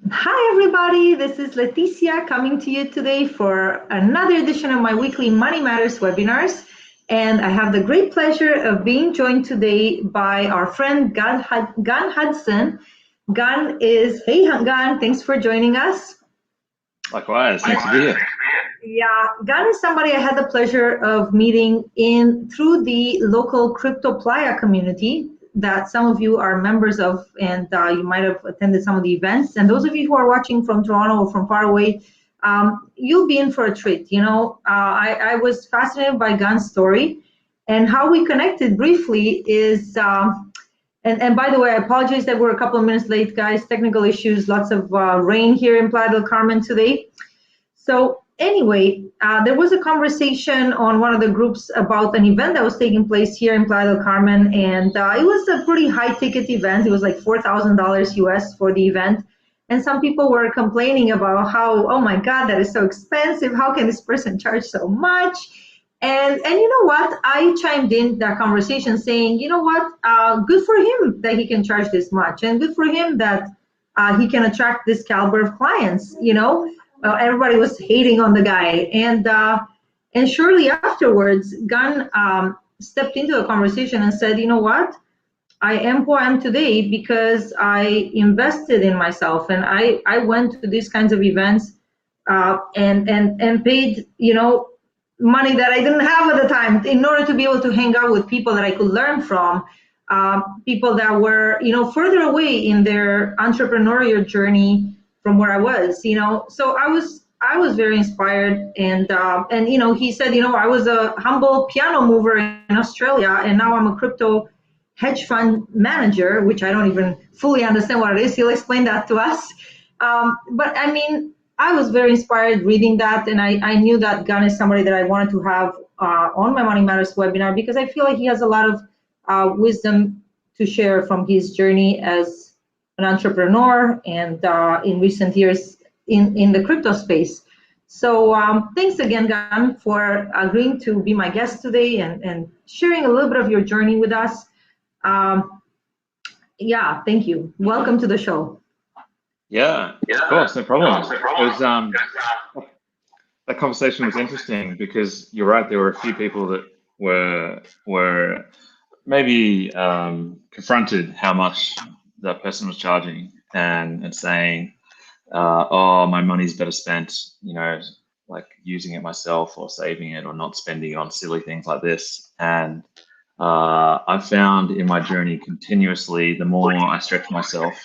Hi, everybody. This is Leticia coming to you today for another edition of my weekly Money Matters webinars. And I have the great pleasure of being joined today by our friend Gun Hudson. Hey, Gun, thanks for joining us. Likewise, thanks to be here. Yeah, Gun is somebody I had the pleasure of meeting through the local crypto Playa community that some of you are members of, and you might have attended some of the events. And those of you who are watching from Toronto or from far away, you'll be in for a treat. I was fascinated by Gun's story, and how we connected briefly is. And by the way, I apologize that we're a couple of minutes late, guys. Technical issues, lots of rain here in Playa del Carmen today. So anyway, there was a conversation on one of the groups about an event that was taking place here in Playa del Carmen, and it was a pretty high-ticket event. It was like $4,000 US for the event, and some people were complaining about how, oh my God, that is so expensive. How can this person charge so much? And you know what? I chimed in that conversation saying, you know what? Good for him that he can charge this much, and good for him that he can attract this caliber of clients. Everybody was hating on the guy, and shortly afterwards, Gun stepped into the conversation and said, "You know what? I am who I am today because I invested in myself, and I went to these kinds of events and paid money that I didn't have at the time in order to be able to hang out with people that I could learn from." People that were, further away in their entrepreneurial journey from where I was, So I was very inspired, and he said, I was a humble piano mover in Australia, and now I'm a crypto hedge fund manager, which I don't even fully understand what it is. He'll explain that to us. But I mean, I was very inspired reading that, and I knew that Gun is somebody that I wanted to have on my Money Matters webinar because I feel like he has a lot of wisdom to share from his journey as an entrepreneur and in recent years in the crypto space. So thanks again, Gun, for agreeing to be my guest today and sharing a little bit of your journey with us. Yeah, thank you. Welcome to the show. Yeah, of course, no problem. It was, that conversation was interesting because you're right. There were a few people that were maybe confronted how much that person was charging and saying, "Oh, my money's better spent, like using it myself or saving it or not spending it on silly things like this." And I found in my journey continuously, the more I stretch myself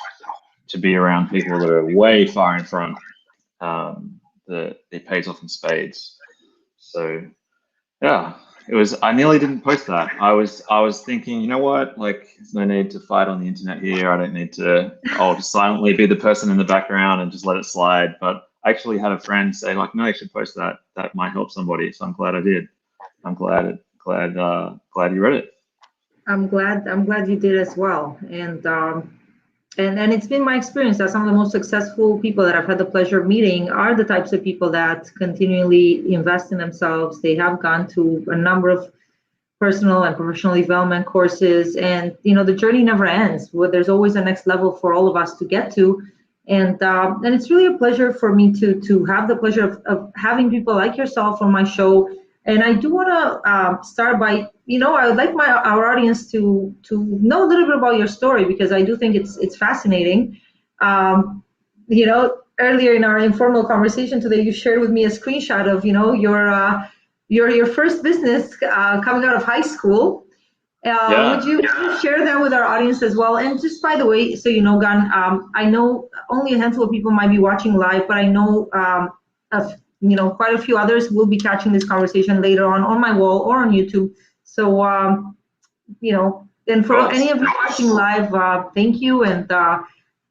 to be around people that are way far in front, that it pays off in spades. So yeah, it was. I nearly didn't post that. I was thinking, you know what? Like, there's no need to fight on the internet here. I don't need to. I'll just silently be the person in the background and just let it slide. But I actually had a friend say, like, no, you should post that. That might help somebody. So I'm glad I did. I'm glad you read it. I'm glad you did as well. And it's been my experience that some of the most successful people that I've had the pleasure of meeting are the types of people that continually invest in themselves. They have gone to a number of personal and professional development courses, and the journey never ends. There's always a next level for all of us to get to, and it's really a pleasure for me to have the pleasure of having people like yourself on my show. And I do want to start by, I would like our audience to know a little bit about your story because I do think it's fascinating. Earlier in our informal conversation today, you shared with me a screenshot of, your first business coming out of high school. Yeah. Would you share that with our audience as well? And just by the way, so you know, Gun, I know only a handful of people might be watching live, but I know quite a few others will be catching this conversation later on my wall or on YouTube. So, and for any of you watching live, thank you. And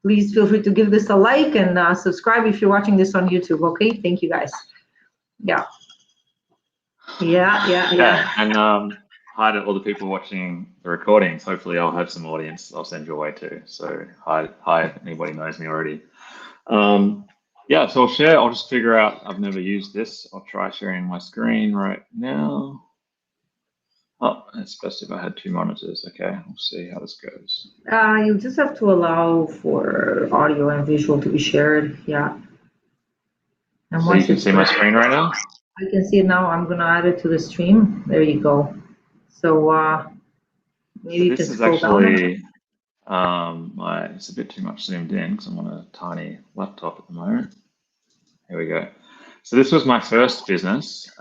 please feel free to give this a like and subscribe if you're watching this on YouTube. Okay, thank you guys. Yeah. And hi to all the people watching the recordings. Hopefully I'll have some audience I'll send your way too. So hi if anybody knows me already. Yeah, so I'll just figure out, I've never used this. I'll try sharing my screen right now. Oh, it's best if I had two monitors. Okay, we'll see how this goes. You just have to allow for audio and visual to be shared. Yeah. And So you once can it's see my screen right now? I can see it now. I'm gonna add it to the stream. There you go. So maybe So you can this is scroll down. actually, it's a bit too much zoomed in because I'm on a tiny laptop at the moment. Here we go. So this was my first business.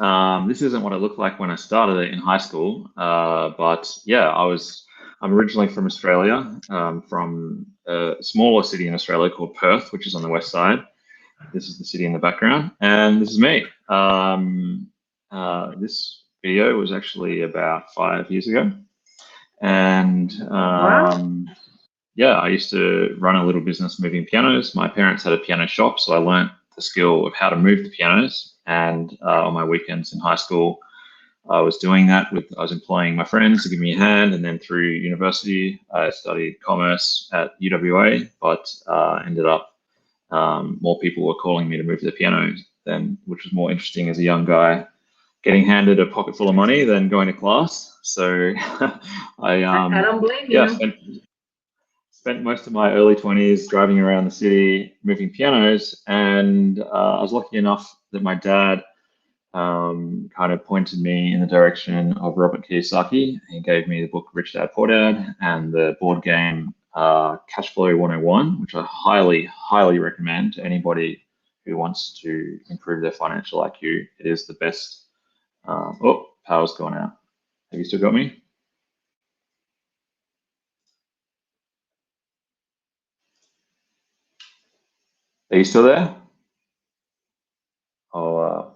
This isn't what it looked like when I started it in high school, but yeah, I'm originally from Australia, from a smaller city in Australia called Perth, which is on the west side. This is the city in the background, and this is me. This video was actually about 5 years ago, and yeah, I used to run a little business moving pianos. My parents had a piano shop, so I learned the skill of how to move the pianos. And on my weekends in high school, I was doing that I was employing my friends to give me a hand. And then through university, I studied commerce at UWA, but ended up more people were calling me to move the pianos, which was more interesting as a young guy, getting handed a pocket full of money than going to class. So I don't blame you. Spent most of my early 20s driving around the city, moving pianos, and I was lucky enough that my dad kind of pointed me in the direction of Robert Kiyosaki. He gave me the book Rich Dad Poor Dad and the board game Cash Flow 101, which I highly, highly recommend to anybody who wants to improve their financial IQ. It is the best. Oh, power's gone out. Have you still got me? Are you still there? Oh,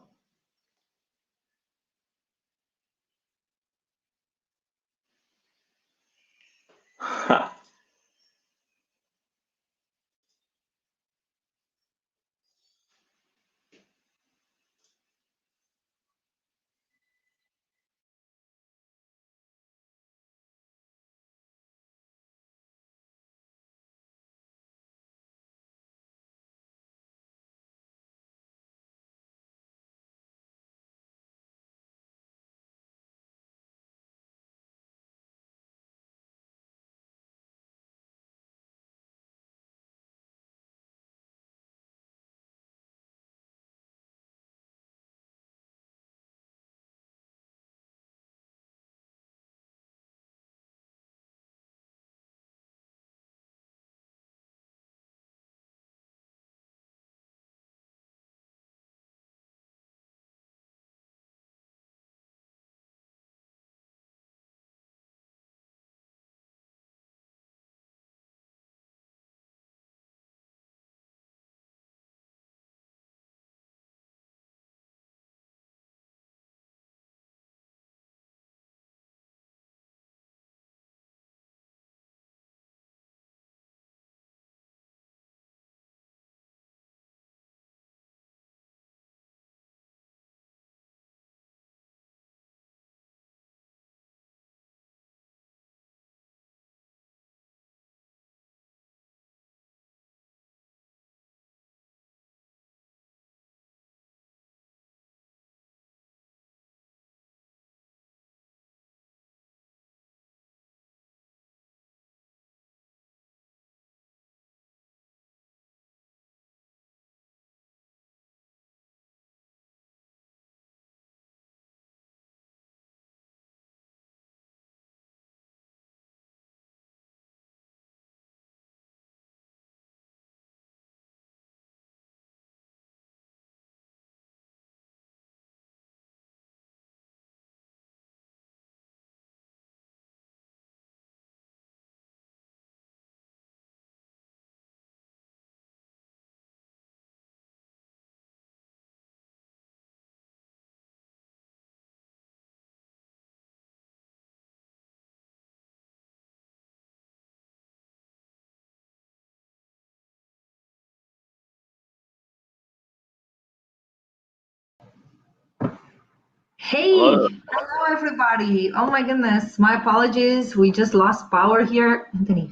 Hey, hello. hello everybody. Oh my goodness, my apologies. We just lost power here, Anthony.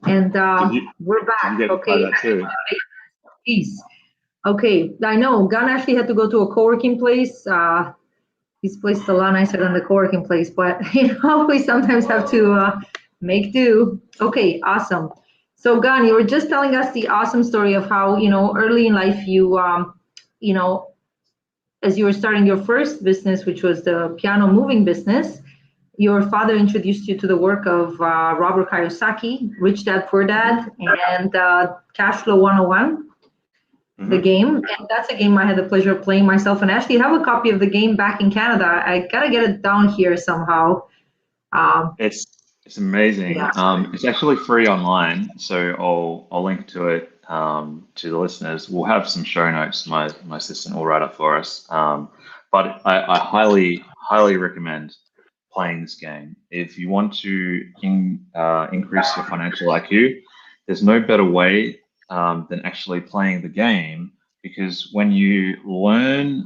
And we're back. Did you get Okay, that too? peace. Okay, I know. Gun actually had to go to a co-working place. This place is a lot nicer than the co-working place, but we sometimes have to make do. Okay, awesome. So Gan, you were just telling us the awesome story of how, early in life you know, as you were starting your first business, which was the piano moving business, your father introduced you to the work of Robert Kiyosaki, Rich Dad Poor Dad, and Cash Flow 101. The game, and that's a game I had the pleasure of playing myself, and actually have a copy of the game back in Canada. I gotta get it down here somehow. It's amazing. Yeah. It's actually free online, so I'll link to it to the listeners. We'll have some show notes. My assistant will write up for us. But I highly recommend playing this game if you want to increase your financial IQ. There's no better way than actually playing the game, because when you learn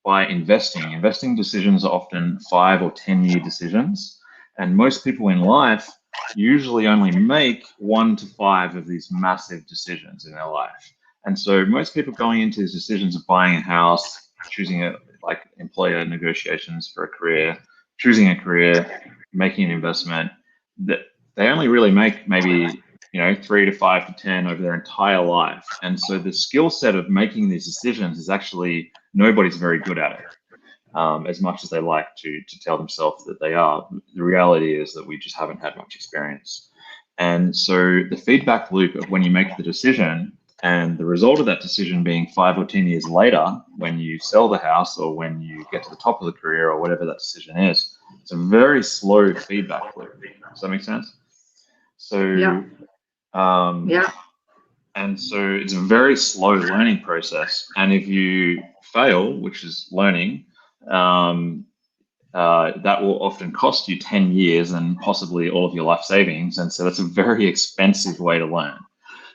by investing decisions are often 5 or 10 year decisions, and most people in life usually only make 1 to 5 of these massive decisions in their life. And so most people going into these decisions of buying a house, choosing like employer negotiations for a career, choosing a career, making an investment, that they only really make maybe 3 to 5 to 10 over their entire life. And so the skill set of making these decisions is actually, nobody's very good at it, as much as they like to tell themselves that they are. The reality is that we just haven't had much experience. And so the feedback loop of when you make the decision and the result of that decision being 5 or 10 years later, when you sell the house or when you get to the top of the career or whatever that decision is, it's a very slow feedback loop. Does that make sense? So, yeah. And so it's a very slow learning process. And if you fail, which is learning, that will often cost you 10 years and possibly all of your life savings. And so that's a very expensive way to learn.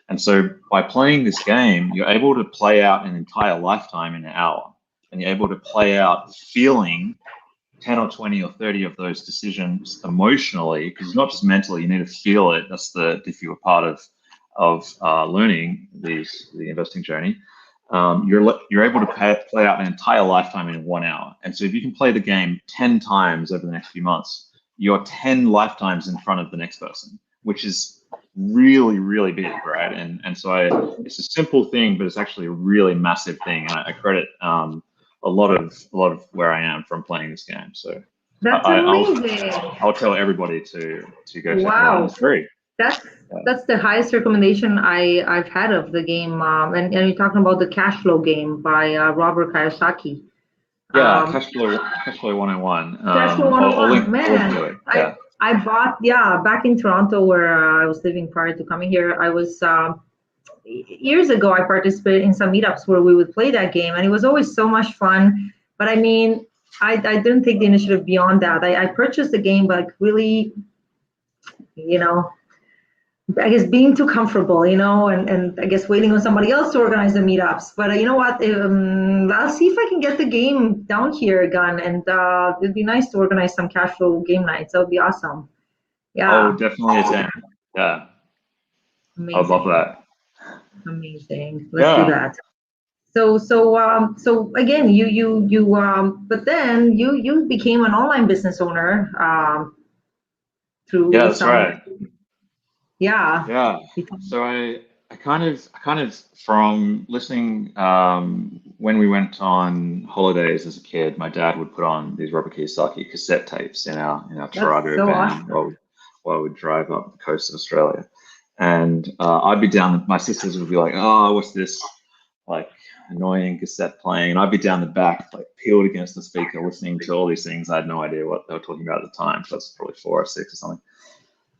And so by playing this game, you're able to play out an entire lifetime in an hour. And you're able to play out feeling 10 or 20 or 30 of those decisions emotionally, because it's not just mentally, you need to feel it. That's the difficult part of learning the investing journey. You're able to play out an entire lifetime in 1 hour. And so if you can play the game 10 times over the next few months, you're 10 lifetimes in front of the next person, which is really, really big, right? And so it's a simple thing, but it's actually a really massive thing. And I credit a lot of where I am from playing this game. So that's amazing. I'll tell everybody to go check it out. It's free. That's the highest recommendation I've had of the game. And you're talking about the Cash Flow game by Robert Kiyosaki. Yeah, Cash Flow 101. Cash Flow 101. Man, I bought, back in Toronto where I was living prior to coming here. I was years ago, I participated in some meetups where we would play that game, and it was always so much fun. But I mean, I didn't take the initiative beyond that. I purchased the game, but really, I guess being too comfortable, and I guess waiting on somebody else to organize the meetups. But you know what? I'll see if I can get the game down here again, and it'd be nice to organize some Cash Flow game nights. That would be awesome. Yeah. Oh, definitely attend. Yeah. Amazing. I'd love that. Amazing. Let's do that. So again, but then you became an online business owner through. Yeah, that's right. Yeah. Yeah. So I kind of from listening when we went on holidays as a kid, my dad would put on these Robert Kiyosaki cassette tapes in our Toronto van awesome. while we'd drive up the coast of Australia. And I'd be down, my sisters would be like, oh, what's this like annoying cassette playing? And I'd be down the back, like peeled against the speaker, listening to all these things. I had no idea what they were talking about at the time. So that's probably 4 or 6 or something.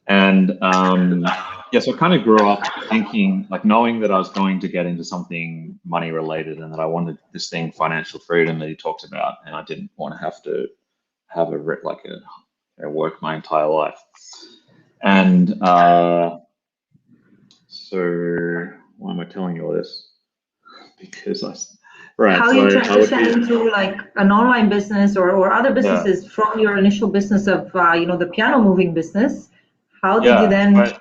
And so I kind of grew up thinking, like knowing that I was going to get into something money related and that I wanted this thing, financial freedom that he talked about. And I didn't want to have a work my entire life. And so why am I telling you all this? Because how you transition into like an online business or other businesses from your initial business of the piano moving business. How did you then make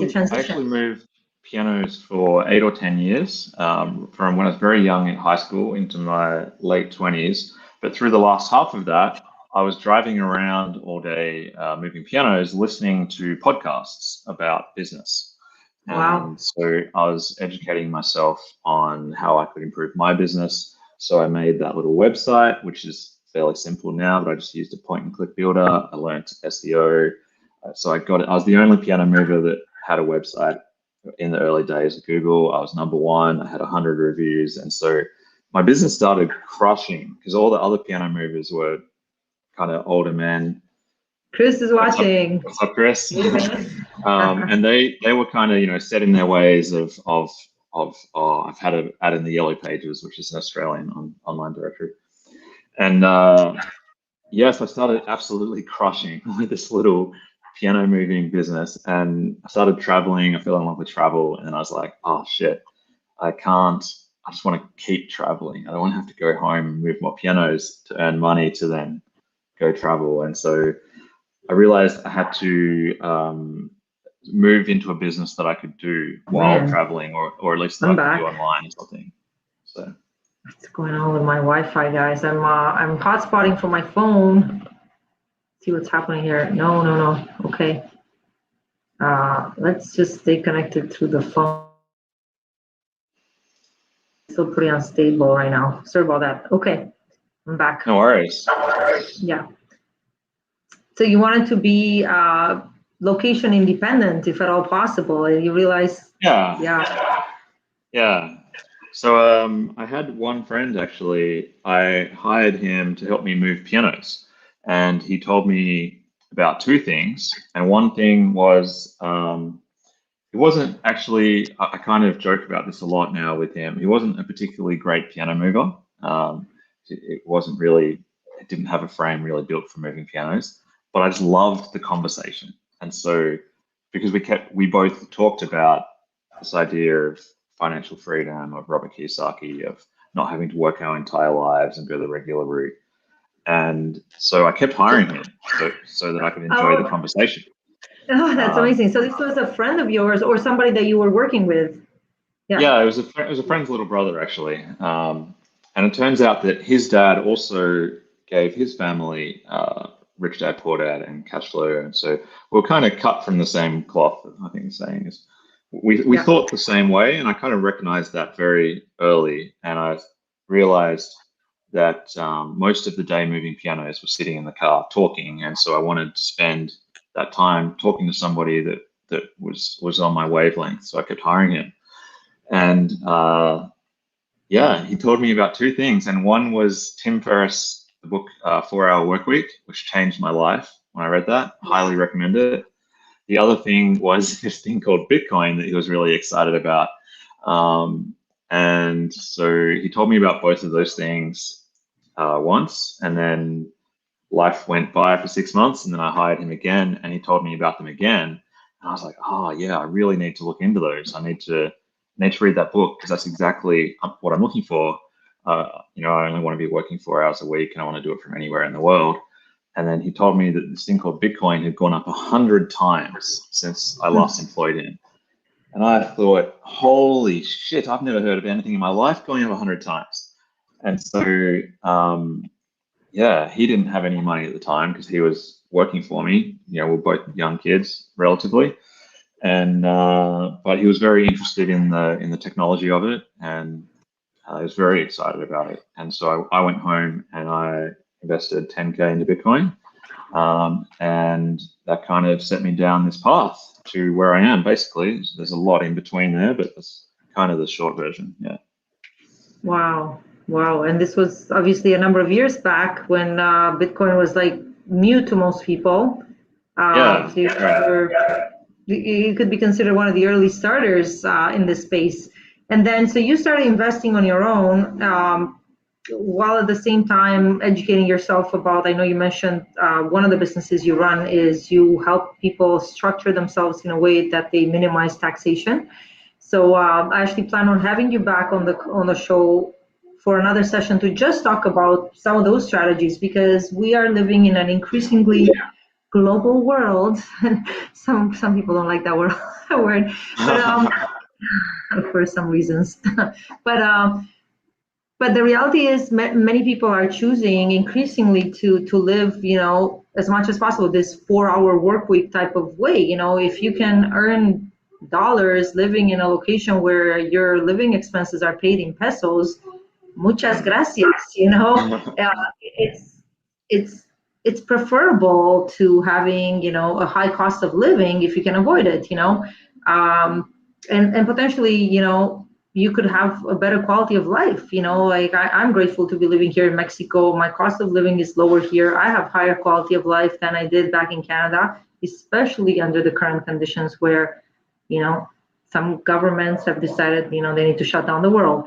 the transition? I actually moved pianos for 8 or 10 years, from when I was very young in high school into my late 20s. But through the last half of that, I was driving around all day, moving pianos, listening to podcasts about business. Wow. And so I was educating myself on how I could improve my business. So I made that little website, which is fairly simple now, but I just used a point and click builder. I learned SEO. So I got it. I was the only piano mover that had a website in the early days of Google. I was #1. I had 100 reviews. And so my business started crushing because all the other piano movers were kind of older men. Chris is watching. What's up, Chris? And they were kind of, set in their ways of I've had an ad in the Yellow Pages, which is an Australian online directory. And yes, I started absolutely crushing with this little piano moving business, and I started traveling. I fell in love with travel, and I was like, oh shit, I just want to keep traveling. I don't want to have to go home and move more pianos to earn money to then go travel. And so I realized I had to move into a business that I could do while traveling, or at least that I could do online or something. So what's going on with my Wi-Fi, guys? I'm hotspotting from my phone. See what's happening here. No. Okay. Let's just stay connected through the phone. Still pretty unstable right now. Sorry about that. Okay, I'm back. No worries. Yeah. So you wanted to be location independent, if at all possible, and you realize. Yeah. So I had one friend actually. I hired him to help me move pianos, and he told me about two things. And one thing was it wasn't actually. I kind of joke about this a lot now with him. He wasn't a particularly great piano mover. It wasn't really. It didn't have a frame really built for moving pianos. But I just loved the conversation, and so because we both talked about this idea of financial freedom, of Robert Kiyosaki, of not having to work our entire lives and go the regular route, and so I kept hiring him so that I could enjoy the conversation. Oh, that's amazing! So this was a friend of yours or somebody that you were working with? Yeah, it was a friend's little brother actually, and it turns out that his dad also gave his family. Rich Dad, Poor Dad, and cash flow, and so we're kind of cut from the same cloth. I think the saying is, we thought the same way, and I kind of recognized that very early, and I realized that most of the day moving pianos was sitting in the car talking, and so I wanted to spend that time talking to somebody that was on my wavelength. So I kept hiring him, and he told me about two things, and one was Tim Ferriss. The book 4 Hour Workweek, which changed my life when I read that. Highly recommend it. The other thing was this thing called Bitcoin that he was really excited about. And so he told me about both of those things once, and then life went by for 6 months, and then I hired him again, and he told me about them again. And I was like, oh yeah, I really need to look into those. I need to read that book because that's exactly what I'm looking for. I only want to be working 4 hours a week, and I want to do it from anywhere in the world. And then he told me that this thing called Bitcoin had gone up 100 times since I last employed him. And I thought, holy shit, I've never heard of anything in my life going up 100 times. And so, he didn't have any money at the time because he was working for me. We're both young kids, relatively. And but he was very interested in the technology of it, and I was very excited about it. And so I went home and I invested 10K into Bitcoin. And that kind of set me down this path to where I am, basically. There's a lot in between there, but that's kind of the short version. Yeah. Wow. And this was obviously a number of years back when Bitcoin was like new to most people. So you could be considered one of the early starters in this space. And then, so you started investing on your own, while at the same time educating yourself about, I know you mentioned one of the businesses you run is you help people structure themselves in a way that they minimize taxation. So I actually plan on having you back on the show for another session to just talk about some of those strategies, because we are living in an increasingly global world. Some people don't like that word, but for some reasons. But But the reality is many people are choosing increasingly to live, as much as possible, this 4-hour work week type of way. If you can earn dollars living in a location where your living expenses are paid in pesos, muchas gracias. It's it's preferable to having, a high cost of living if you can avoid it. And potentially, you could have a better quality of life. Like I'm grateful to be living here in Mexico. My cost of living is lower here. I have higher quality of life than I did back in Canada, especially under the current conditions where, some governments have decided, they need to shut down the world.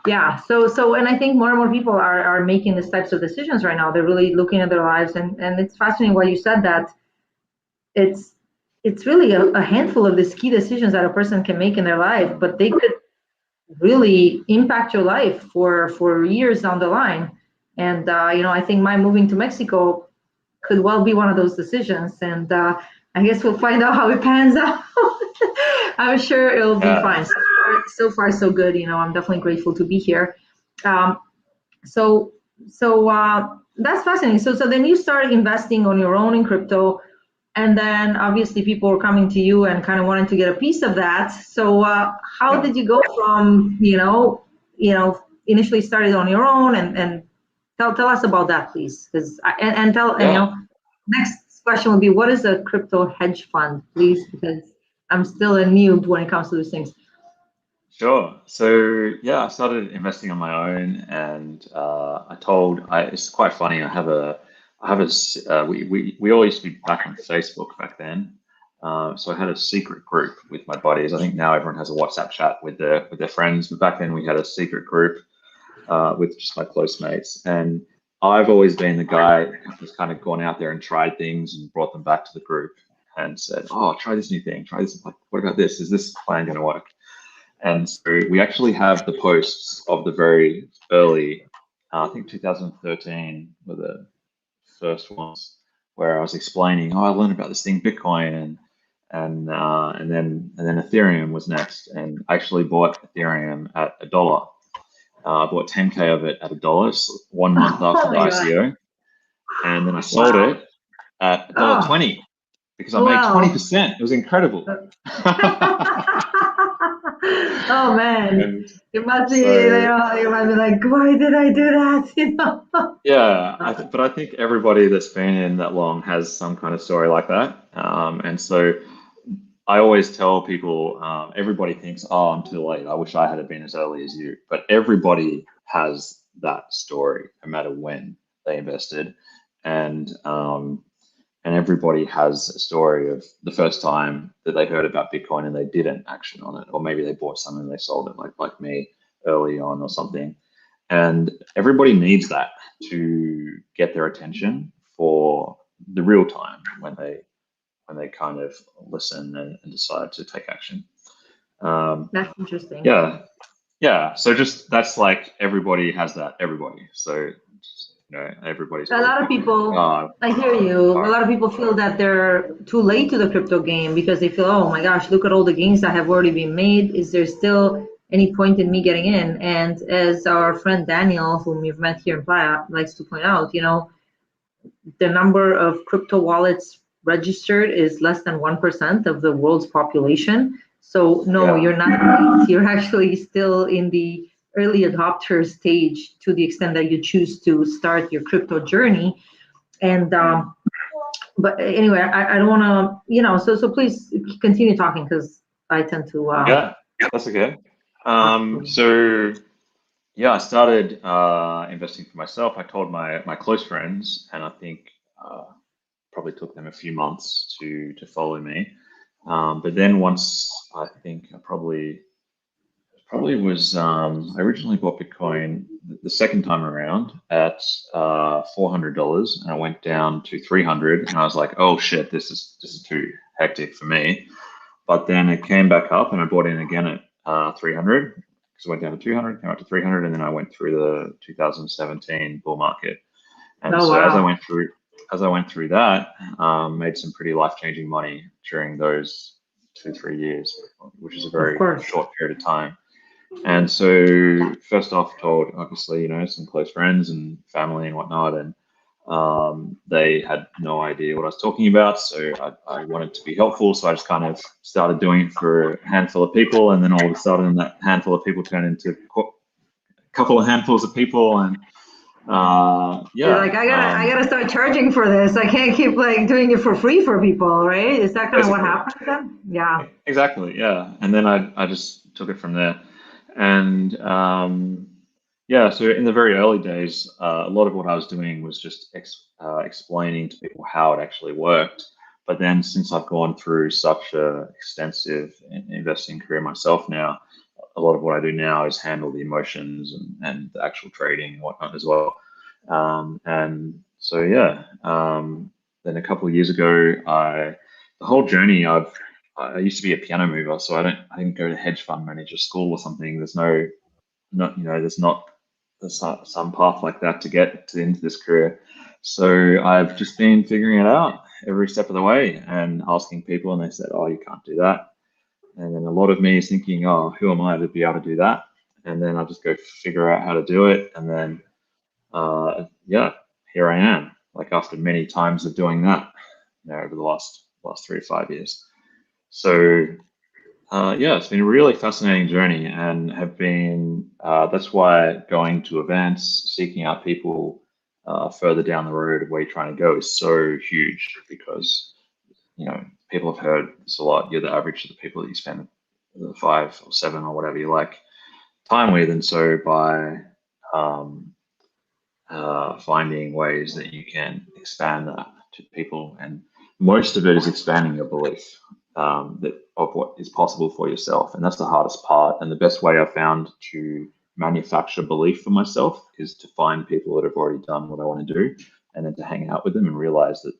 Yeah, and I think more and more people are making these types of decisions right now. They're really looking at their lives, and it's fascinating why you said that. It's really a handful of these key decisions that a person can make in their life, but they could really impact your life for years down the line. And I think my moving to Mexico could well be one of those decisions. And I guess we'll find out how it pans out. I'm sure it'll be fine. So far, so good. I'm definitely grateful to be here. So that's fascinating. So then you started investing on your own in crypto. And then obviously people were coming to you and kind of wanting to get a piece of that. So how did you go from, initially started on your own, and tell us about that, please. Next question would be, what is a crypto hedge fund, please? Because I'm still a noob when it comes to these things. Sure. So I started investing on my own, and it's quite funny. We all used to be back on Facebook back then. So I had a secret group with my buddies. I think now everyone has a WhatsApp chat with their friends, but back then we had a secret group with just my close mates. And I've always been the guy who's kind of gone out there and tried things and brought them back to the group and said, "Oh, try this new thing. Try this. Like, what about this? Is this plan going to work?" And so we actually have the posts of the very early, I think 2013 were the first ones, where I was explaining, I learned about this thing, Bitcoin, and then Ethereum was next. And I actually bought Ethereum at $1. I bought 10K of it at $1 1 month after the ICO, and then I sold it at $1.20 because I made 20%. It was incredible. Oh man, it must be, you might be like, why did I do that? Yeah, but I think everybody that's been in that long has some kind of story like that. And so I always tell people, everybody thinks, oh, I'm too late. I wish I had been as early as you. But everybody has that story, no matter when they invested. And everybody has a story of the first time that they heard about Bitcoin and they didn't action on it, or maybe they bought some and they sold it, like me early on or something. And everybody needs that to get their attention for the real time when they kind of listen and decide to take action. That's interesting. Yeah. So just that's like everybody has that. Everybody. So. Everybody's. A lot of people, I hear you. A lot of people feel that they're too late to the crypto game because they feel, oh my gosh, look at all the gains that have already been made. Is there still any point in me getting in? And as our friend Daniel, whom you've met here in Playa, likes to point out, the number of crypto wallets registered is less than 1% of the world's population. So no, you're not late. You're actually still in the early adopter stage to the extent that you choose to start your crypto journey. And but anyway, I don't want to, so please continue talking because I tend to yeah, that's okay. So I started investing for myself. I told my close friends, and I think probably took them a few months to follow me. But then once, I think I probably was, I originally bought Bitcoin the second time around at $400, and I went down to 300, and I was like, oh shit, this is too hectic for me. But then it came back up, and I bought in again at 300, because it went down to 200, came up to 300, and then I went through the 2017 bull market. And as I went through that, made some pretty life-changing money during those 2-3 years, which is a very short period of time. And so first off, told obviously, some close friends and family and whatnot, and they had no idea what I was talking about. So I wanted to be helpful, so I just kind of started doing it for a handful of people, and then all of a sudden, that handful of people turned into a couple of handfuls of people, and You're like, I gotta start charging for this. I can't keep like doing it for free for people, right? Is that kind of what happened then? Yeah. Exactly, yeah. And then I just took it from there. And yeah, so in the very early days, a lot of what I was doing was just explaining to people how it actually worked. But then since I've gone through such a extensive investing career myself now, a lot of what I do now is handle the emotions and the actual trading and whatnot as well. And so, yeah, then a couple of years ago, the whole journey, I used to be a piano mover, so I didn't go to hedge fund manager school or something. There's there's not some path like that to get into this career. So I've just been figuring it out every step of the way and asking people, and they said, "Oh, you can't do that." And then a lot of me is thinking, "Oh, who am I to be able to do that?" And then I just go figure out how to do it, and then yeah, here I am. Like after many times of doing that, over the last 3 to 5 years. So yeah, it's been a really fascinating journey, and have been. That's why going to events, seeking out people further down the road of where you're trying to go is so huge, because people have heard this a lot. You're the average of the people that you spend the 5 or 7 or whatever you like time with, and so by um, finding ways that you can expand that to people, and most of it is expanding your belief that of what is possible for yourself, and that's the hardest part. And the best way I've found to manufacture belief for myself is to find people that have already done what I want to do, and then to hang out with them and realize that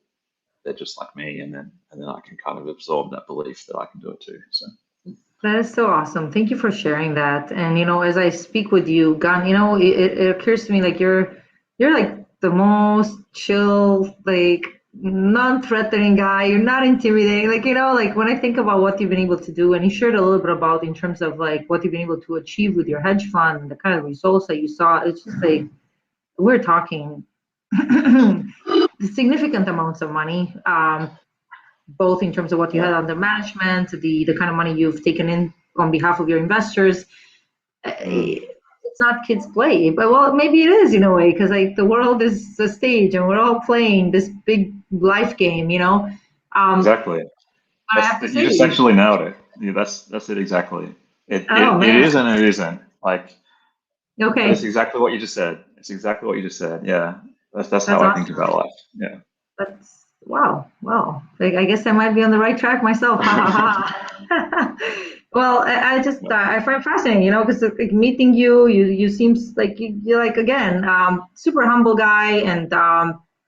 they're just like me, and then I can kind of absorb that belief that I can do it too. So That is so awesome. Thank you for sharing that. And as I speak with you, Gan, it occurs to me like you're like the most chill, like non-threatening guy. You're not intimidating. Like, like when I think about what you've been able to do, and you shared a little bit about in terms of like what you've been able to achieve with your hedge fund, the kind of results that you saw, it's just like we're talking significant amounts of money. Both in terms of what you had under management, the kind of money you've taken in on behalf of your investors. It's not kids play, but well, maybe it is in a way, because like the world is a stage and we're all playing this big life game. exactly. I have to You just say, actually nailed it. Yeah, that's it exactly. oh It man, is and it isn't. Like, but it's okay, exactly what you just said. It's exactly what you just said. Yeah, that's how that's I think awesome. about life. Yeah. That's wow. Well, I guess I might be on the right track myself. Ha ha ha. Well, I just I find it fascinating, because like meeting you seems like you're like again super humble guy, and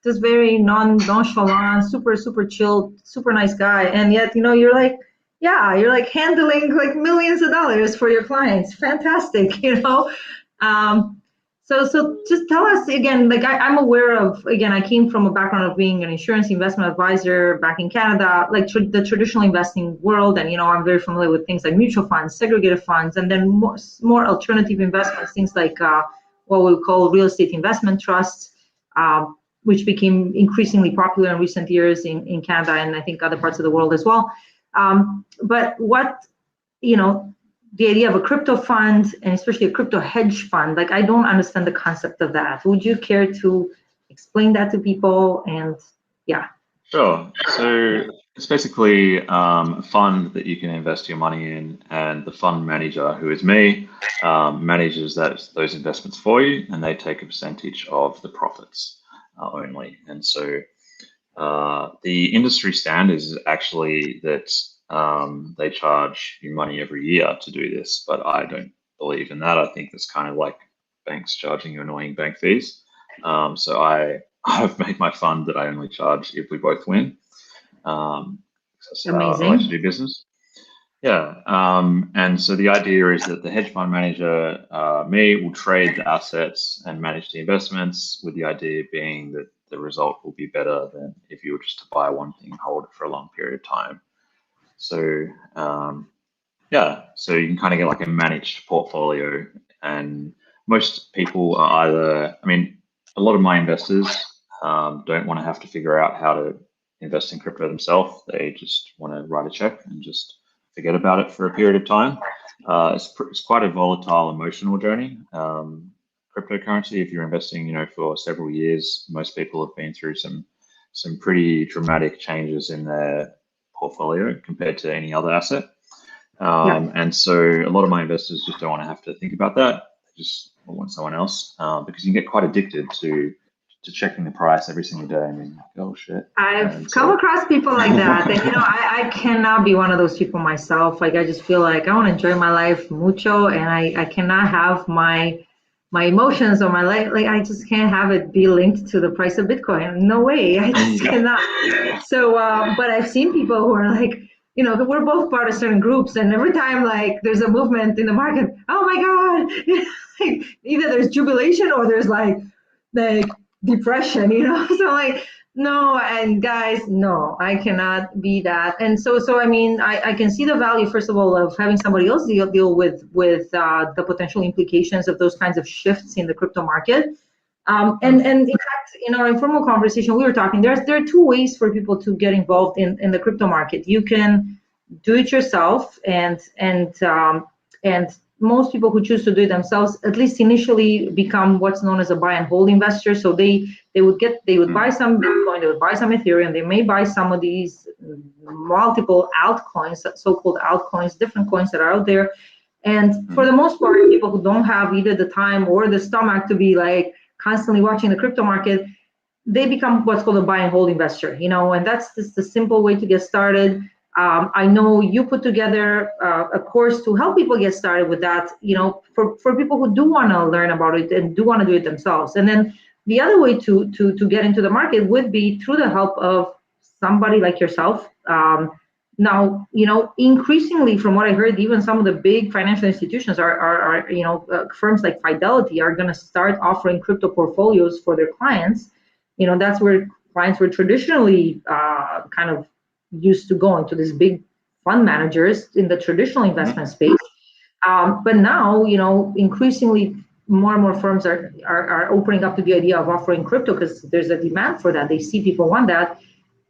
just very nonchalant, super chill, super nice guy, and yet you're like you're like handling like millions of dollars for your clients. Fantastic, Um, so just tell us again, like I'm aware of, again, I came from a background of being an insurance investment advisor back in Canada, like the traditional investing world. And, I'm very familiar with things like mutual funds, segregated funds, and then more alternative investments, things like what we call real estate investment trusts, which became increasingly popular in recent years in Canada and I think other parts of the world as well. But what, you know, the idea of a crypto fund and especially a crypto hedge fund, like I don't understand the concept of that. Would you care to explain that to people? And yeah. Sure. So it's basically a fund that you can invest your money in, and the fund manager, who is me, manages those investments for you, and they take a percentage of the profits only. And so the industry standard is actually that they charge you money every year to do this, but I don't believe in that. I think that's kind of like banks charging you annoying bank fees. So I've made my fund that I only charge if we both win. That's how I like to Amazing. do business. Yeah, and so the idea is that the hedge fund manager, me, will trade the assets and manage the investments, with the idea being that the result will be better than if you were just to buy one thing and hold it for a long period of time. So Yeah, so you can kind of get like a managed portfolio, and most people are either, I mean, a lot of my investors don't want to have to figure out how to invest in crypto themselves. They just want to write a check and just forget about it for a period of time. It's quite a volatile emotional journey. Cryptocurrency, if you're investing, for several years, most people have been through some pretty dramatic changes in their portfolio compared to any other asset. Yeah. And so a lot of my investors just don't want to have to think about that. They just want someone else, because you can get quite addicted to checking the price every single day. I mean, like, oh shit. I've And come so across people like that. And, I cannot be one of those people myself. Like, I just feel like I want to enjoy my life mucho, and I cannot have my emotions or my life. Like, I just can't have it be linked to the price of Bitcoin. No way. I just yeah, cannot. So, but I've seen people who are like, we're both part of certain groups, and every time like there's a movement in the market, oh my God, like, either there's jubilation or there's like depression, So like, no, and guys, no, I cannot be that. And so I mean, I can see the value, first of all, of having somebody else deal with the potential implications of those kinds of shifts in the crypto market. And in fact, in our informal conversation, we were talking. There are two ways for people to get involved in the crypto market. You can do it yourself, and most people who choose to do it themselves, at least initially, become what's known as a buy and hold investor. So they would buy some Bitcoin, they would buy some Ethereum, they may buy some of these multiple altcoins, so-called altcoins, different coins that are out there. And for the most part, people who don't have either the time or the stomach to be like constantly watching the crypto market, they become what's called a buy and hold investor, and that's just the simple way to get started. I know you put together a course to help people get started with that, for people who do want to learn about it and do want to do it themselves. And then the other way to get into the market would be through the help of somebody like yourself. Now, increasingly from what I heard, even some of the big financial institutions are firms like Fidelity are going to start offering crypto portfolios for their clients. That's where clients were traditionally kind of used to go into these big fund managers in the traditional investment space. But now, increasingly more and more firms are opening up to the idea of offering crypto because there's a demand for that. They see people want that.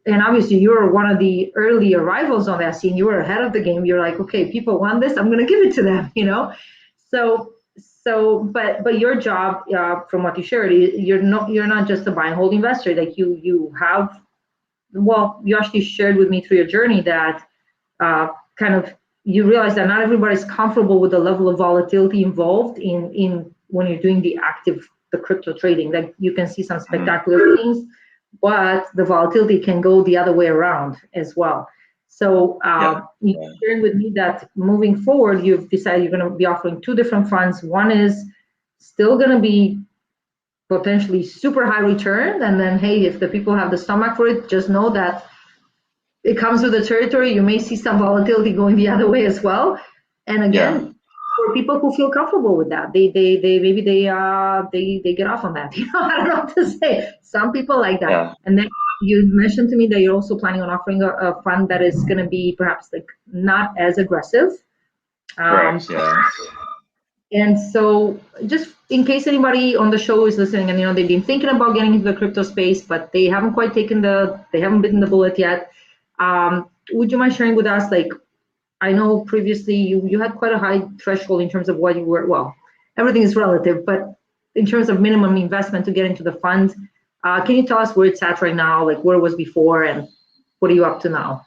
And obviously you're one of the early arrivals on that scene. You were ahead of the game. You're like, okay, people want this, I'm going to give it to them, but your job, from what you shared, you're not just a buy and hold investor. Like you have, well, you actually shared with me through your journey that kind of you realize that not everybody's comfortable with the level of volatility involved in when you're doing the crypto trading. Like you can see some spectacular things, but the volatility can go the other way around as well. So you shared with me that moving forward, you've decided you're going to be offering two different funds. One is still going to be potentially super high return, and then hey, if the people have the stomach for it, just know that it comes with the territory. You may see some volatility going the other way as well. And again, for people who feel comfortable with that, they get off on that. I don't know what to say. Some people like that. yeah, And then you mentioned to me that you're also planning on offering a fund that is going to be perhaps like not as aggressive. correct. Yeah. And so just in case anybody on the show is listening and they've been thinking about getting into the crypto space, but they haven't quite they haven't bitten the bullet yet. Would you mind sharing with us, like, I know previously you had quite a high threshold in terms of what you were, well, everything is relative, but in terms of minimum investment to get into the fund, can you tell us where it's at right now, like where it was before and what are you up to now?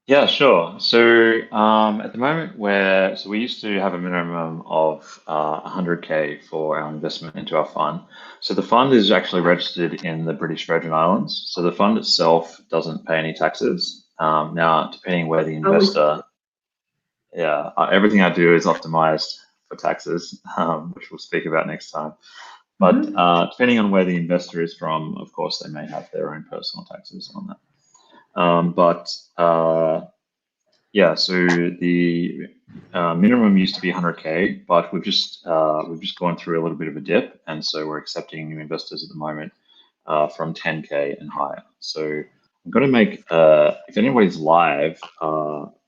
Yeah, sure. So at the moment, we used to have a minimum of 100K for our investment into our fund. So the fund is actually registered in the British Virgin Islands. So the fund itself doesn't pay any taxes. Now, depending where the investor, everything I do is optimized for taxes, which we'll speak about next time. But depending on where the investor is from, of course, they may have their own personal taxes on that. So the minimum used to be 100K, but we've just gone through a little bit of a dip, and so we're accepting new investors at the moment from 10K and higher. So I'm going to make, if anybody's live,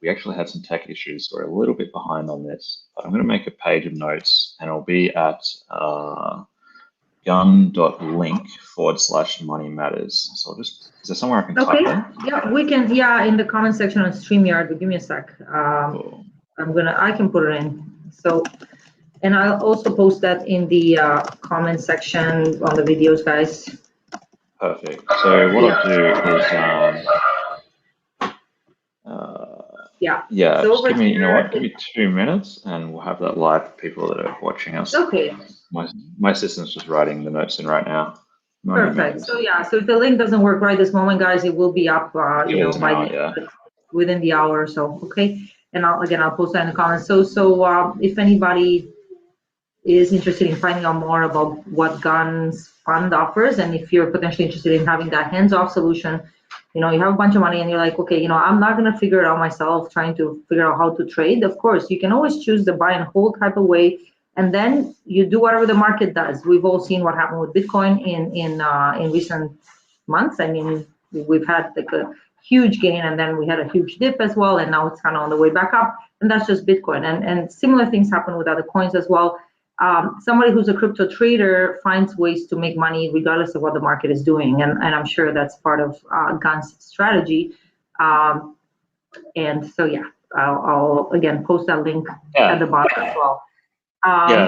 we actually had some tech issues, so we're a little bit behind on this. But I'm going to make a page of notes, and it'll be at gun.link/money matters. So I'll just, is there somewhere I can type that? Yeah, we can, in the comment section on StreamYard, but give me a sec. Cool. I can put it in. So, and I'll also post that in the comment section on the videos, guys. Perfect. So what I'll do is, So just give me, you know what, give me 2 minutes and we'll have that live for people that are watching us. Okay. My assistant's just writing the notes in right now. Perfect. So so if the link doesn't work right this moment, guys, it will be up, within the hour or so. Okay. And I'll post that in the comments. So if anybody is interested in finding out more about what Guns Fund offers, and if you're potentially interested in having that hands-off solution, you have a bunch of money and you're like, okay, I'm not going to figure it out myself, trying to figure out how to trade. Of course, you can always choose the buy and hold type of way, and then you do whatever the market does. We've all seen what happened with Bitcoin in recent months. I mean, we've had like a huge gain, and then we had a huge dip as well, and now it's kind of on the way back up, and that's just Bitcoin. And similar things happen with other coins as well. Somebody who's a crypto trader finds ways to make money regardless of what the market is doing, and I'm sure that's part of Gun's strategy. And so I'll again post that link at the bottom as well.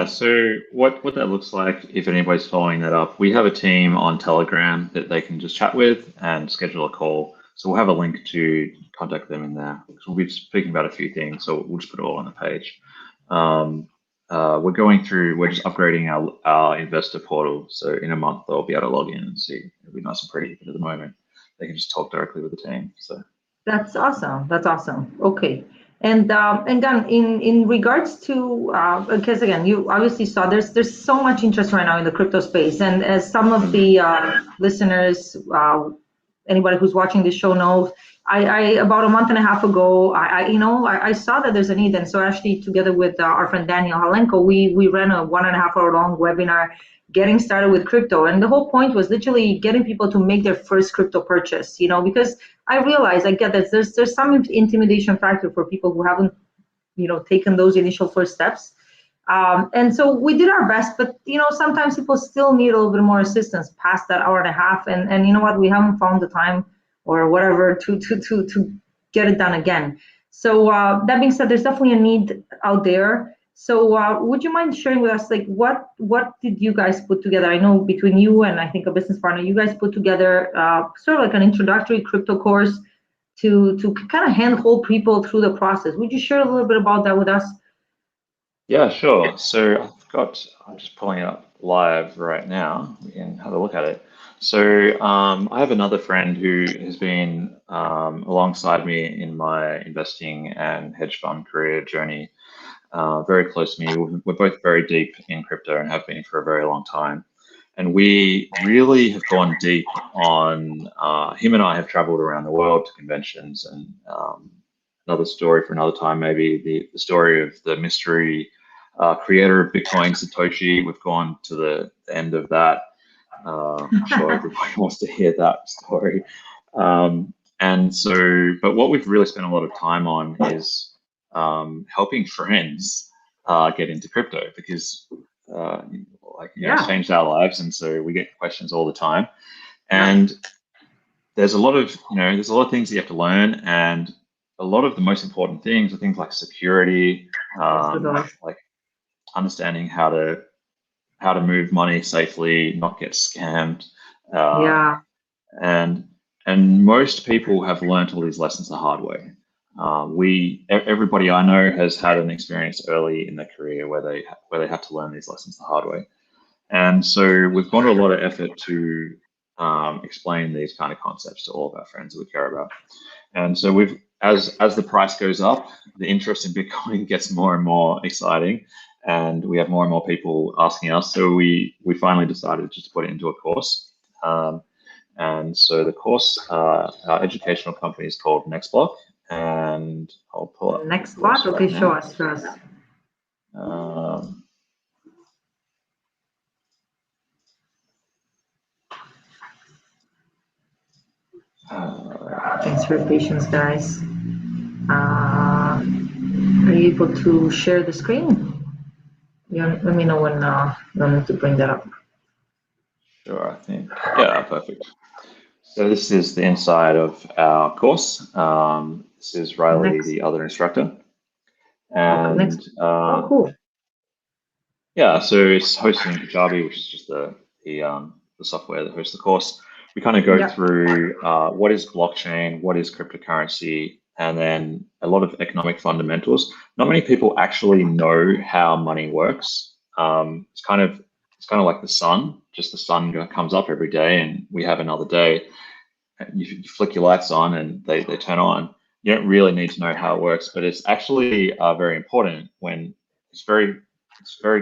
So what that looks like, if anybody's following that up, we have a team on Telegram that they can just chat with and schedule a call. So we'll have a link to contact them in there. So we'll be speaking about a few things, so we'll just put it all on the page. We're just upgrading our investor portal. So in a month, they'll be able to log in and see. It'll be nice and pretty, but at the moment, they can just talk directly with the team. So that's awesome. Okay. And Gun, in regards to, because again, you obviously saw there's so much interest right now in the crypto space. And as some of the listeners, anybody who's watching this show knows, I about a month and a half ago, I saw that there's a need, and so actually together with our friend Daniel Halenko, we ran a 1.5 hour long webinar getting started with crypto, and the whole point was literally getting people to make their first crypto purchase, because I get that there's some intimidation factor for people who haven't taken those initial first steps. And so we did our best, but sometimes people still need a little bit more assistance past that hour and a half, and you know what, we haven't found the time or whatever to get it done again. So that being said, there's definitely a need out there. So would you mind sharing with us, like, what did you guys put together? I know between you and I think a business partner, you guys put together sort of like an introductory crypto course to kind of handhold people through the process. Would you share a little bit about that with us? Yeah, sure. So I'm just pulling it up live right now. We can have a look at it. So I have another friend who has been alongside me in my investing and hedge fund career journey, very close to me. We're both very deep in crypto and have been for a very long time. And we really have gone deep on, him and I have traveled around the world to conventions, and another story for another time, maybe the story of the mystery creator of Bitcoin, Satoshi. We've gone to the end of that. I'm sure everybody wants to hear that story. And so, but what we've really spent a lot of time on is helping friends get into crypto, because it's changed our lives, and so we get questions all the time. And there's a lot of things that you have to learn, and a lot of the most important things are things like security, like understanding how to move money safely, not get scammed. And most people have learned all these lessons the hard way. Everybody I know has had an experience early in their career where they have to learn these lessons the hard way. And so we've gone to a lot of effort to explain these kind of concepts to all of our friends that we care about. And so as the price goes up, the interest in Bitcoin gets more and more exciting, and we have more and more people asking us. So we finally decided just to put it into a course. And so the course, our educational company is called Nextblock, and I'll pull up Nextblock. Okay, show us. Thanks for your patience, guys. you able to share the screen? Yeah, let me know when you need to bring that up. Sure, I think. Yeah, perfect. So this is the inside of our course. This is Riley, Next. the other instructor. Okay, And next. Oh, cool. yeah, so it's hosted in Kajabi, which is just the software that hosts the course. We kind of go through what is blockchain, what is cryptocurrency, and then a lot of economic fundamentals. Not many people actually know how money works. It's kind of like the sun. Just the sun comes up every day, and we have another day. You flick your lights on, and they turn on. You don't really need to know how it works, but it's actually very important when it's very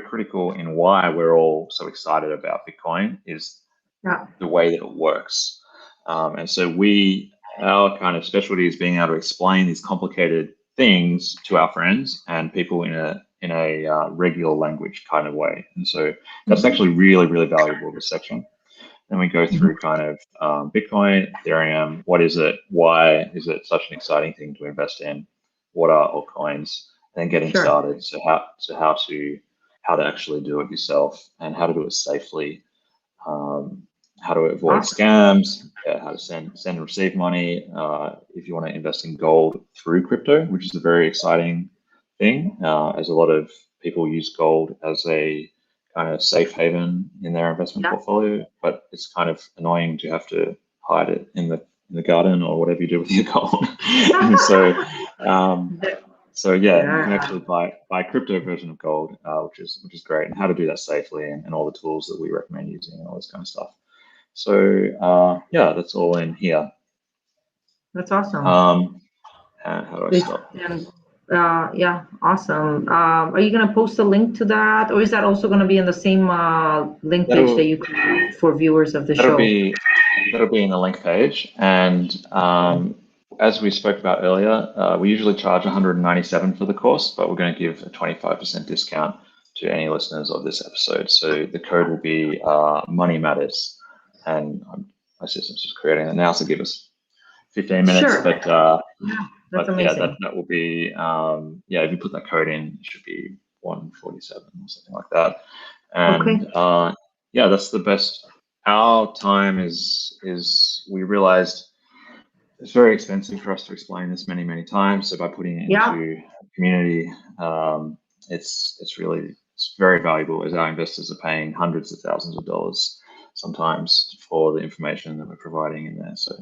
critical in why we're all so excited about Bitcoin is the way that it works. And so our kind of specialty is being able to explain these complicated things to our friends and people in a regular language kind of way. And so that's actually really, really valuable, this section. Then we go through kind of Bitcoin, Ethereum, what is it? Why is it such an exciting thing to invest in? What are altcoins? And then getting started. So how to actually do it yourself and how to do it safely. How to avoid scams, how to send and receive money. If you want to invest in gold through crypto, which is a very exciting thing, as a lot of people use gold as a kind of safe haven in their investment portfolio, but it's kind of annoying to have to hide it in the garden or whatever you do with your gold. And so you can actually buy a crypto version of gold, which is great, and how to do that safely, and all the tools that we recommend using and all this kind of stuff. So that's all in here. That's awesome. And how do I stop? Yeah, awesome. Are you going to post a link to that, or is that also going to be in the same link page that you can for viewers of the show? That'll be in the link page. And as we spoke about earlier, we usually charge $197 for the course, but we're going to give a 25% discount to any listeners of this episode. So the code will be Money Matters. And my system's just creating it now, so give us 15 minutes. But that's amazing. That will be if you put that code in, it should be 147 or something like that. And that's the best. Our time is we realized it's very expensive for us to explain this many times. So by putting it into community, it's very valuable, as our investors are paying hundreds of thousands of dollars sometimes for the information that we're providing in there. So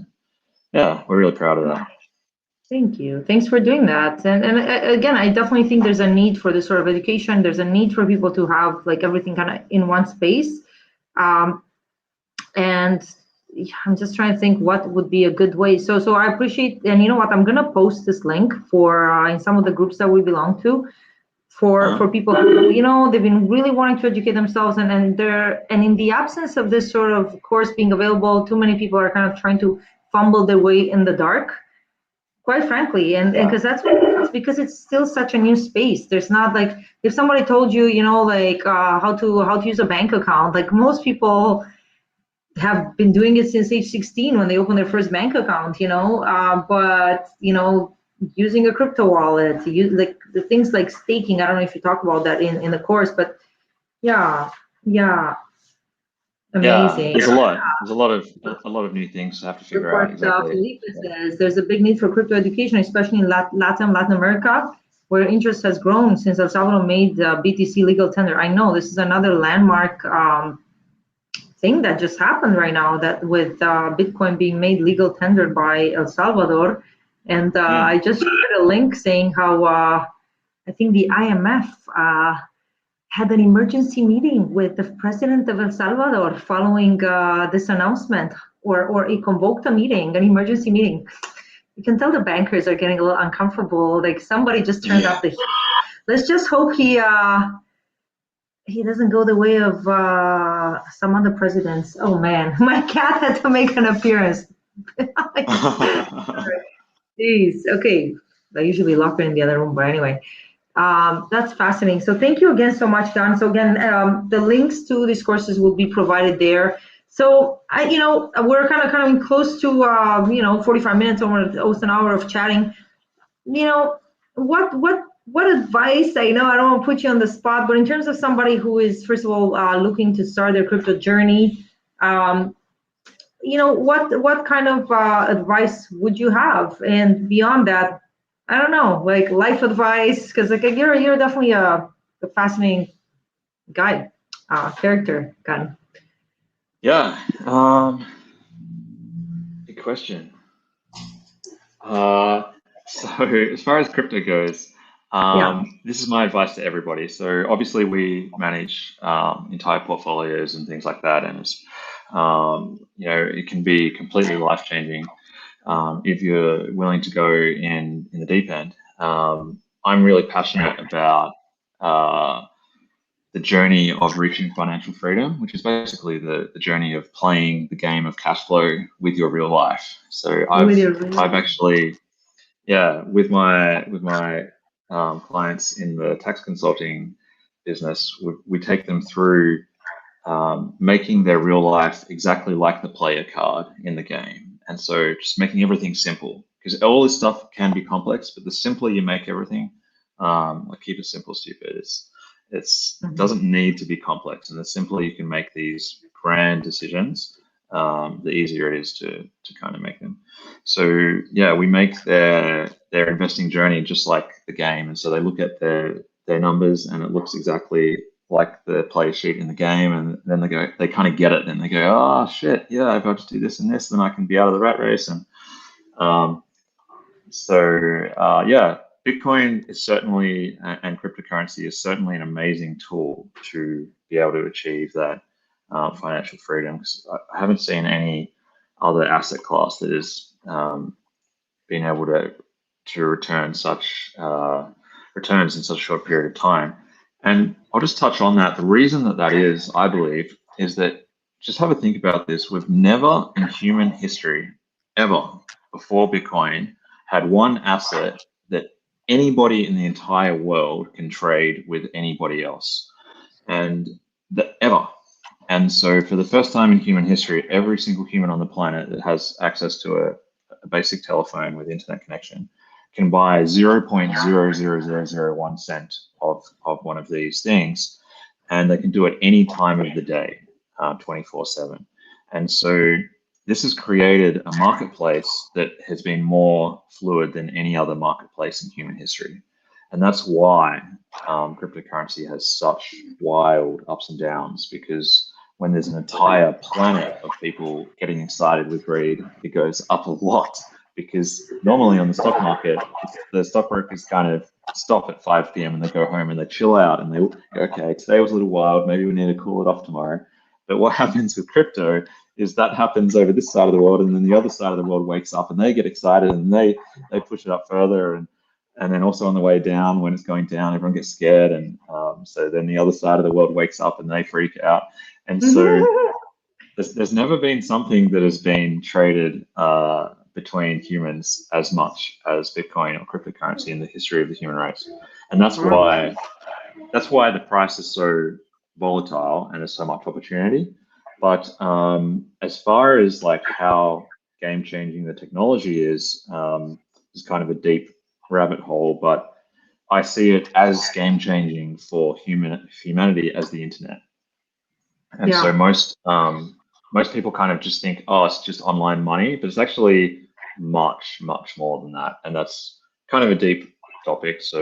we're really proud of that. Thank you. Thanks for doing that. And again, I definitely think there's a need for this sort of education. There's a need for people to have like everything kind of in one space. And I'm just trying to think what would be a good way. So I appreciate, and you know what, I'm going to post this link for in some of the groups that we belong to for people who, they've been really wanting to educate themselves, and in the absence of this sort of course being available, too many people are kind of trying to fumble their way in the dark, quite frankly, and because because it's still such a new space. There's not like, if somebody told you, how to use a bank account, like most people have been doing it since age 16 when they opened their first bank account, but using a crypto wallet, like the things like staking. I don't know if you talk about that in the course, but amazing. There's a lot of new things to have to figure out. Exactly. Felipe says there's a big need for crypto education, especially in Latin America, where interest has grown since El Salvador made BTC legal tender. I know this is another landmark thing that just happened right now, that with Bitcoin being made legal tender by El Salvador. And I just shared a link saying how I think the IMF had an emergency meeting with the president of El Salvador following this announcement, or it convoked an emergency meeting. You can tell the bankers are getting a little uncomfortable. Like somebody just turned off the heat. Let's just hope he doesn't go the way of some other presidents. Oh man, my cat had to make an appearance. Jeez. Okay. I usually lock her in the other room, but anyway, that's fascinating. So thank you again so much, Don. So again, the links to these courses will be provided there. So we're kind of coming close to 45 minutes, almost an hour of chatting. What what advice, I know I don't want to put you on the spot, but in terms of somebody who is, first of all, looking to start their crypto journey, what kind of advice would you have? And beyond that, I don't know, like life advice, because like you're definitely a fascinating guy, character, guy. Yeah, good question. So as far as crypto goes, this is my advice to everybody. So obviously we manage entire portfolios and things like that, and it's, it can be completely life-changing if you're willing to go in the deep end. I'm really passionate about the journey of reaching financial freedom, which is basically the journey of playing the game of cash flow with your real life. So I've actually, with my clients in the tax consulting business, we take them through making their real life exactly like the player card in the game. And so just making everything simple, because all this stuff can be complex, but the simpler you make everything, like keep it simple, stupid. It doesn't need to be complex, and the simpler you can make these grand decisions, the easier it is to kind of make them. So yeah, we make their investing journey just like the game, and so they look at their numbers, and it looks exactly like the play sheet in the game, and then they kind of get it, and they go, oh shit, yeah, if I just do this and this, then I can be out of the rat race. And yeah, Bitcoin is certainly, and cryptocurrency is certainly an amazing tool to be able to achieve that financial freedom. Because I haven't seen any other asset class that has been able to return such returns in such a short period of time. And I'll just touch on that. The reason that is, I believe, is that, just have a think about this. We've never in human history, ever before Bitcoin, had one asset that anybody in the entire world can trade with anybody else, and ever. And so for the first time in human history, every single human on the planet that has access to a basic telephone with internet connection can buy 0.00001 cent of one of these things, and they can do it any time of the day, 24/7. And so this has created a marketplace that has been more fluid than any other marketplace in human history. And that's why cryptocurrency has such wild ups and downs, because when there's an entire planet of people getting excited with greed, it goes up a lot. Because normally on the stock market, the stockbrokers kind of stop at 5 p.m. and they go home and they chill out and they go, okay, today was a little wild, maybe we need to cool it off tomorrow. But what happens with crypto is that happens over this side of the world, and then the other side of the world wakes up and they get excited and they push it up further. And then also on the way down, when it's going down, everyone gets scared. And so then the other side of the world wakes up and they freak out. And so there's never been something that has been traded between humans as much as Bitcoin or cryptocurrency in the history of the human race. And that's why the price is so volatile and there's so much opportunity. But as far as like how game changing the technology is kind of a deep rabbit hole, but I see it as game changing for humanity as the internet. And so most people kind of just think, oh, it's just online money, but it's actually much, much more than that. And that's kind of a deep topic. So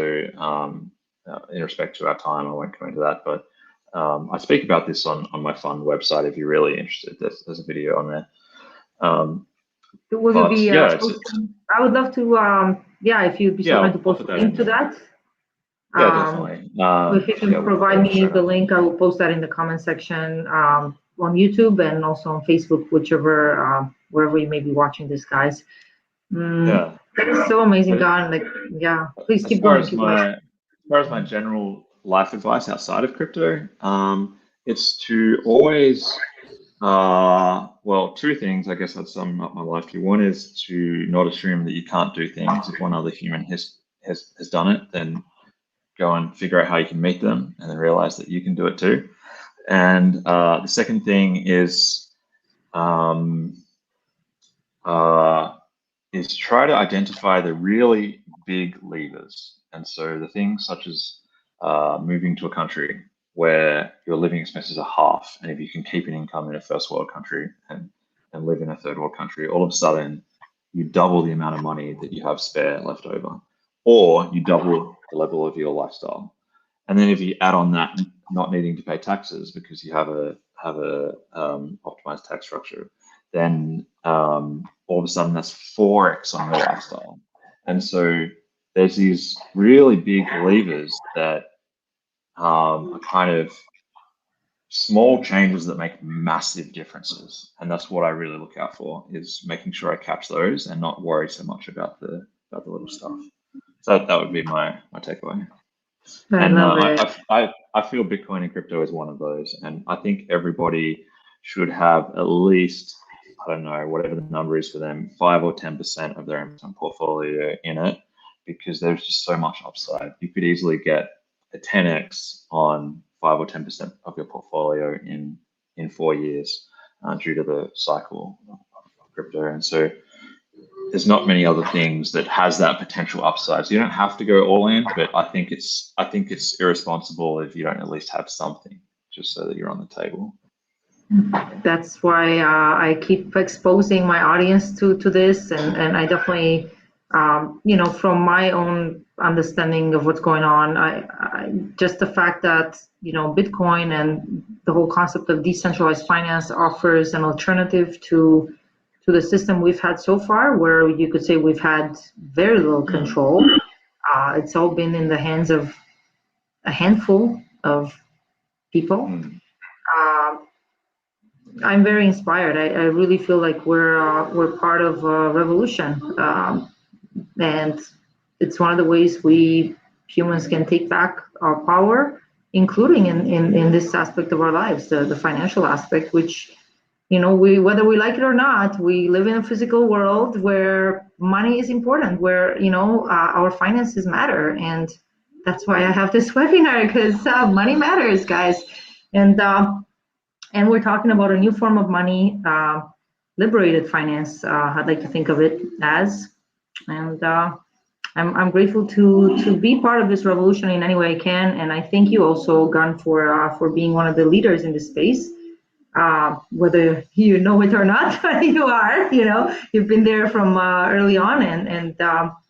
in respect to our time, I won't go into that, but I speak about this on my fund website if you're really interested. There's a video on there. Will you be? I would love to. If you'd be so kind to post a link to that. Yeah, definitely. If you can provide me the link, I will post that in the comment section on YouTube and also on Facebook, whichever wherever you may be watching this, guys. That is so amazing, Don. Like, please keep going. As far as my general life advice outside of crypto, it's to always, two things, I guess I'd sum up my life to. One is to not assume that you can't do things. If one other human has done it, then go and figure out how you can meet them, and then realize that you can do it too. And the second thing is is try to identify the really big levers. And so the things such as moving to a country where your living expenses are half, and if you can keep an income in a first world country and live in a third world country, all of a sudden you double the amount of money that you have spare left over, or you double the level of your lifestyle. And then if you add on that not needing to pay taxes because you have a optimized tax structure, then all of a sudden that's 4x on your lifestyle. And so there's these really big levers that are kind of small changes that make massive differences. And that's what I really look out for, is making sure I catch those and not worry so much about the little stuff. So that would be my takeaway. I feel Bitcoin and crypto is one of those, and I think everybody should have at least, I don't know, whatever the number is for them, 5 or 10% of their investment portfolio in it, because there's just so much upside. You could easily get a 10x on 5 or 10% of your portfolio in 4 years due to the cycle of crypto. And so there's not many other things that has that potential upside. So you don't have to go all in, but I think it's irresponsible if you don't at least have something, just so that you're on the table. That's why I keep exposing my audience to this, and I definitely, from my own understanding of what's going on, I just the fact that Bitcoin and the whole concept of decentralized finance offers an alternative to the system we've had so far, where you could say we've had very little control. It's all been in the hands of a handful of people. I'm very inspired. I really feel like we're part of a revolution, and it's one of the ways we humans can take back our power, including in this aspect of our lives, the financial aspect, which whether we like it or not, we live in a physical world where money is important, where our finances matter, and that's why I have this webinar, because money matters, guys, and we're talking about a new form of money, liberated finance. I'd like to think of it as, and I'm grateful to be part of this revolution in any way I can, and I thank you also, Gun, for being one of the leaders in this space. Whether you know it or not, you are. You've been there from early on, and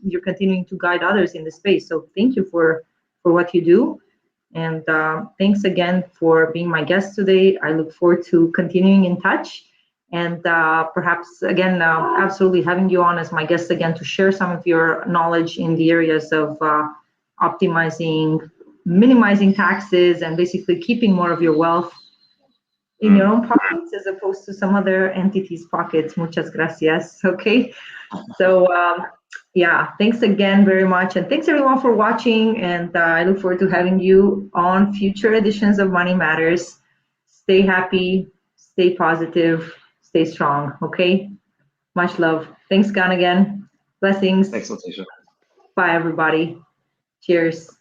you're continuing to guide others in the space. So thank you for what you do, and thanks again for being my guest today. I look forward to continuing in touch, and perhaps again, absolutely having you on as my guest again to share some of your knowledge in the areas of optimizing, minimizing taxes, and basically keeping more of your wealth in your own pockets as opposed to some other entity's pockets. Muchas gracias. Okay. So yeah, thanks again very much. And thanks everyone for watching. And I look forward to having you on future editions of Money Matters. Stay happy, stay positive, stay strong. Okay. Much love. Thanks, Gan, again. Blessings. Thanks, Leticia. Bye, everybody. Cheers.